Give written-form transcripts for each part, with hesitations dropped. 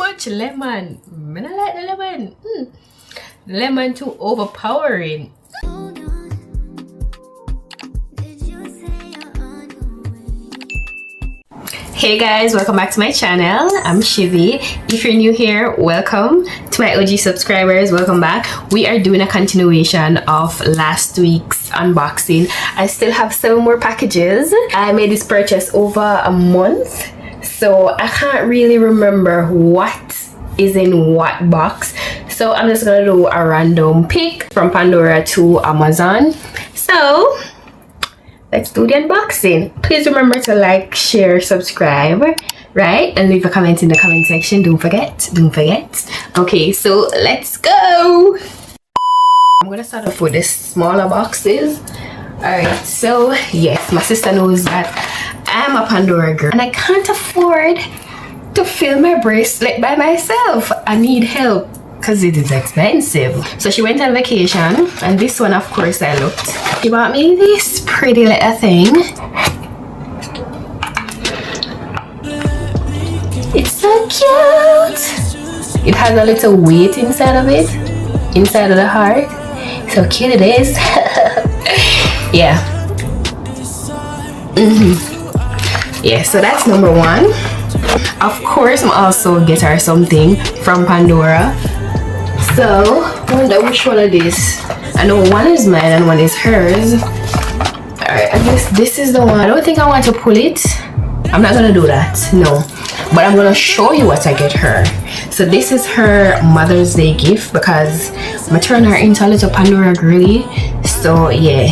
much lemon. I don't like the lemon. Lemon too overpowering. Hey guys, welcome back to my channel. I'm Shivy. If you're new here, welcome. To my OG subscribers, welcome back. We are doing a continuation of last week's unboxing. I still have 7 more packages. I made this purchase over a month, so I can't really remember what is in what box. So I'm just gonna do a random pick from Pandora to Amazon. So let's do the unboxing. Please remember to like, share, subscribe, right? And leave a comment in the comment section. Don't forget. Okay, so let's go. I'm gonna start off with the smaller boxes. Alright, so yes, my sister knows that I'm a Pandora girl and I can't afford to fill my bracelet by myself. I need help because it is expensive. So she went on vacation, and this one, of course, I looked. She bought me this pretty little thing. It's so cute. It has a little weight inside of it, inside of the heart. So cute it is. Yeah. Yeah, so that's number 1. Of course, I'm also get her something from Pandora. So, I wonder which one of these. I know one is mine and one is hers. Alright, I guess this is the one. I don't think I want to pull it. I'm not gonna do that, no. But I'm gonna show you what I get her. So this is her Mother's Day gift because I turn her into a little Pandora girly. So yeah,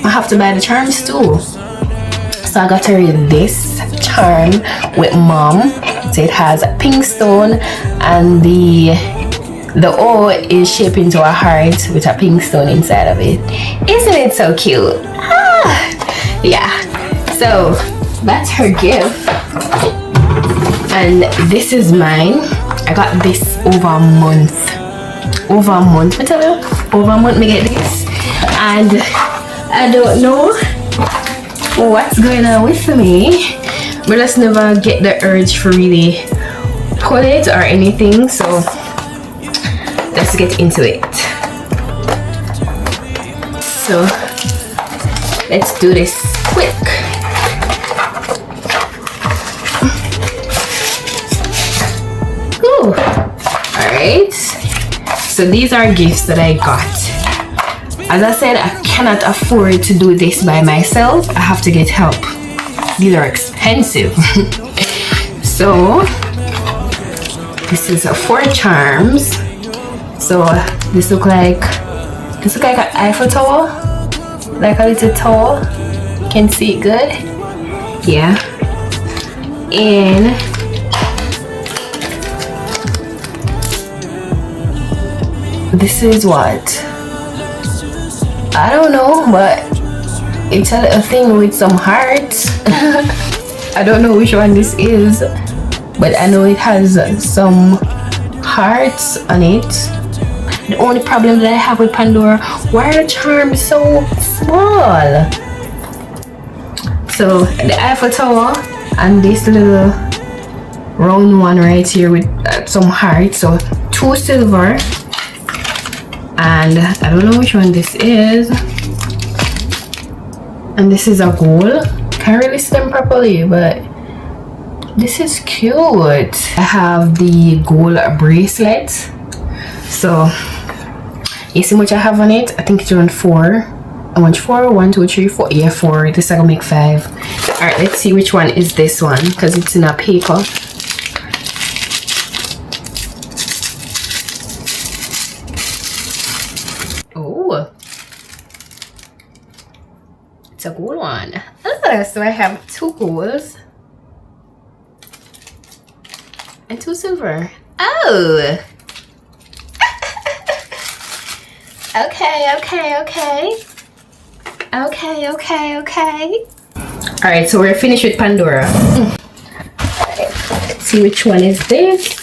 I have to buy the charms too. So I got her this charm with mom. So it has a pink stone and the O is shaped into a heart with a pink stone inside of it. Isn't it so cute? Yeah, so that's her gift. And this is mine. I got this over a month. Over a month, me tell you. Over a month me get this. And I don't know what's going on with me. But just never get the urge for really pull it or anything. So let's get into it. So let's do this quick. Ooh. Alright, so these are gifts that I got. As I said, I cannot afford to do this by myself. I have to get help. These are expensive. So this is 4 charms. So this look like an Eiffel Tower, like a little tower. Can see it good. Yeah. And this is what? I don't know, but it's a little thing with some hearts. I don't know which one this is, but I know it has some hearts on it. The only problem that I have with Pandora, why are the charms so small? So the Eiffel Tower and this little round one right here with some hearts. So 2 silver, and I don't know which one this is. And this is a gold. Can't really see them properly, but this is cute. I have the gold bracelet. So you see how much I have on it? I think it's around 4. How much? 4? 1, 2, 3, 4. Yeah, 4. This I gonna make 5. Alright, let's see which one is this one, because it's in a paper. Oh, it's a gold one. So I have 2 golds and 2 silver. Oh. Okay. Alright, so we're finished with Pandora. Alright, let's see which one is this.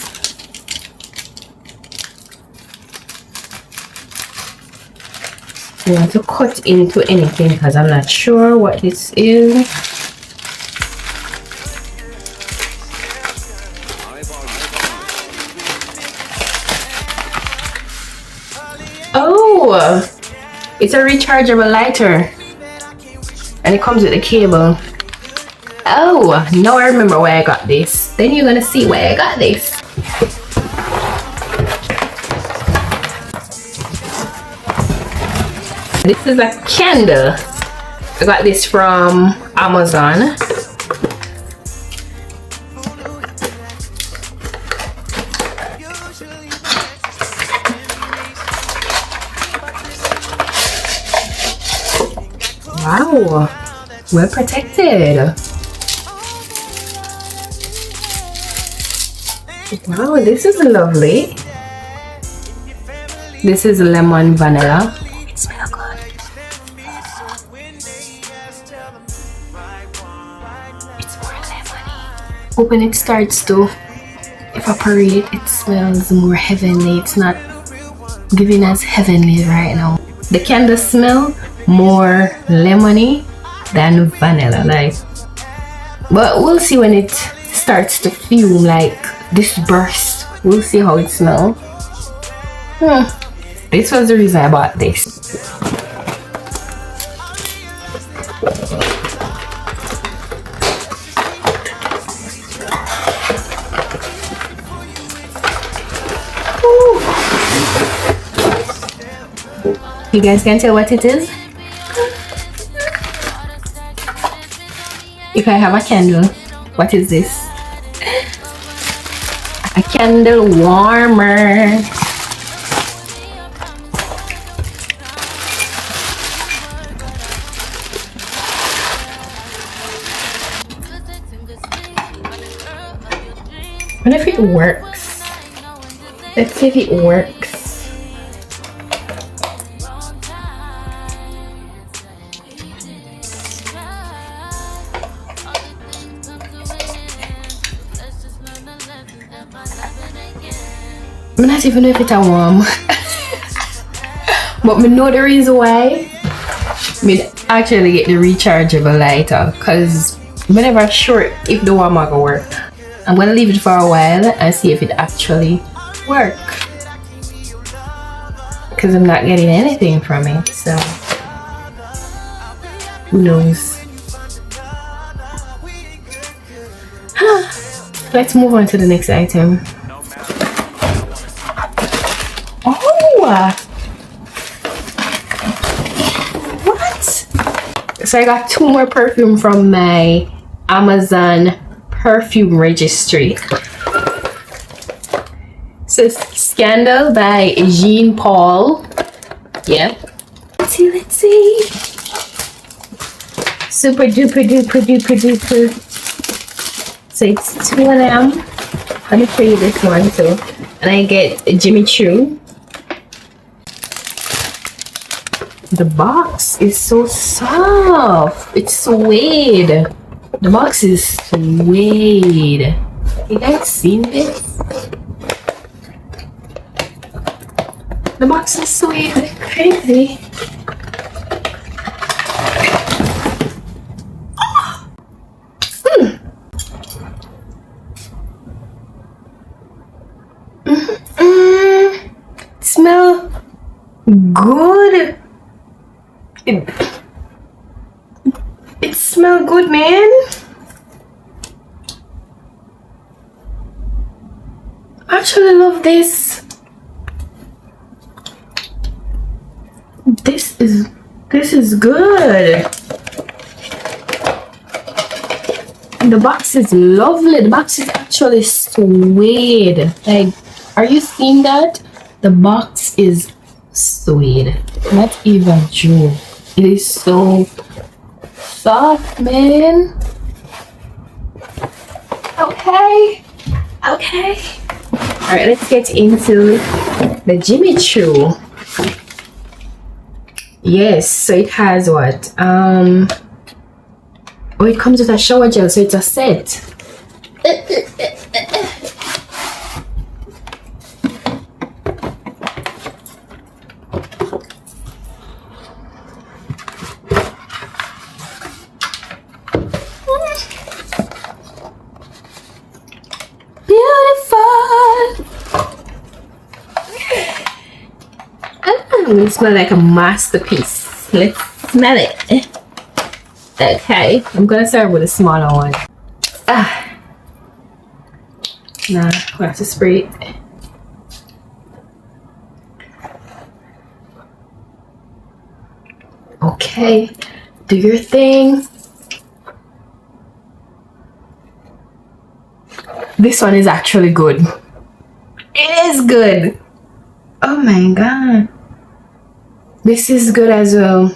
I want to cut into anything because I'm not sure what this is. Oh, it's a rechargeable lighter. And it comes with a cable. Oh, now I remember why I got this. Then you're gonna see why I got this. This is a candle. I got this from Amazon. Wow, well protected. Wow, this is lovely. This is lemon vanilla. It smells good. It's more lemony. But when it starts to evaporate, it smells more heavenly. It's not giving us heavenly right now. The candle smell more lemony than vanilla, like. But we'll see when it starts to fume, like this burst. We'll see how it smells. This was the reason I bought this. Ooh. You guys can tell what it is? If I have a candle, what is this? A candle warmer. I wonder if it works. Let's see if it works. I don't even know if it's a warm. But I know the reason why. I actually get the rechargeable lighter because I'm never sure if the warmer will work. I'm gonna leave it for a while and see if it actually works. Because I'm not getting anything from it, so who knows. Let's move on to the next item. Oh! What? So I got 2 more perfume from my Amazon perfume registry. So Scandal by Jean Paul. Yeah. Let's see. Super duper duper duper duper. So it's 2 of them. Let me show you this one too. And I get Jimmy Choo. The box is so soft. It's suede. The box is suede. You guys seen this? The box is suede. Crazy. Smell good. It smells good, man. I actually love this. This is good. The box is lovely. The box is actually suede. Like, are you seeing that? The box is suede. Not even jewel. It is so soft, man. Okay. Alright, let's get into the Jimmy Choo. Yes, so it has what? Oh, it comes with a shower gel, so it's a set. It smells like a masterpiece. Let's smell it. Okay, I'm gonna start with a smaller one. Nah, we have to spray it. Okay, do your thing. This one is actually good. It is good. Oh my god. This is good as well.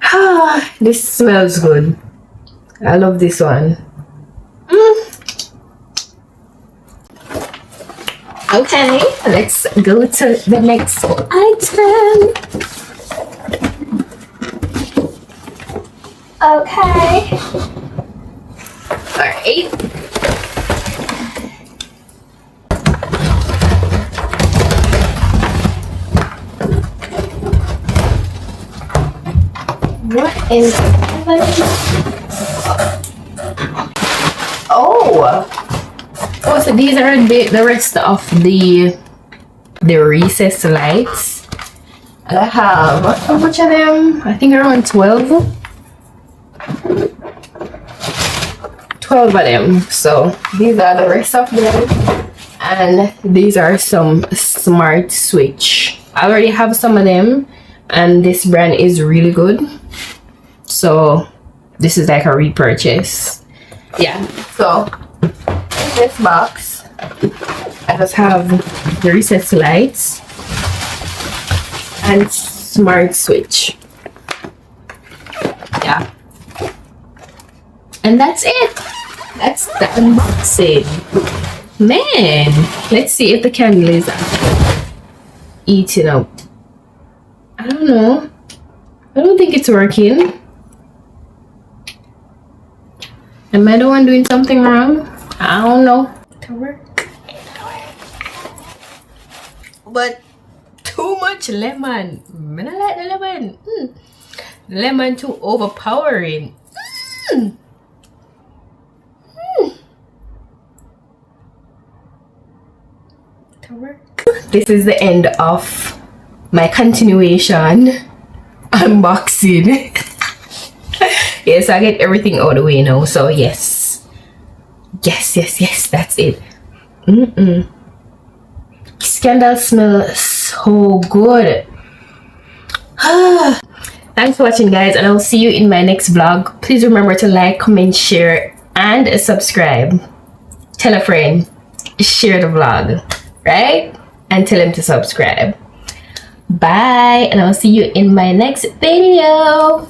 Ah, this smells good. I love this one. Okay, let's go to the next item. Okay. Alright. What is Oh, so these are the rest of the recess lights. I have how much of them? I think around 12 of them. So these are the rest of them, and these are some smart switch. I already have some of them, and this brand is really good, so this is like a repurchase. Yeah, so in this box I just have the recess lights and smart switch. Yeah, and that's it. That's the unboxing. Man, let's see if the candle is eating up. I don't know. I don't think it's working. Am I the one doing something wrong? I don't know. To work. But too much lemon. I don't like the lemon. Lemon too overpowering. To work. This is the end of my continuation unboxing. Yes, I get everything out of the way now, so yes, that's it. This candle smells so good. Thanks for watching, guys, and I'll see you in my next vlog. Please remember to like, comment, share, and subscribe. Tell a friend, share the vlog, right? And tell them to subscribe. Bye, and I'll see you in my next video.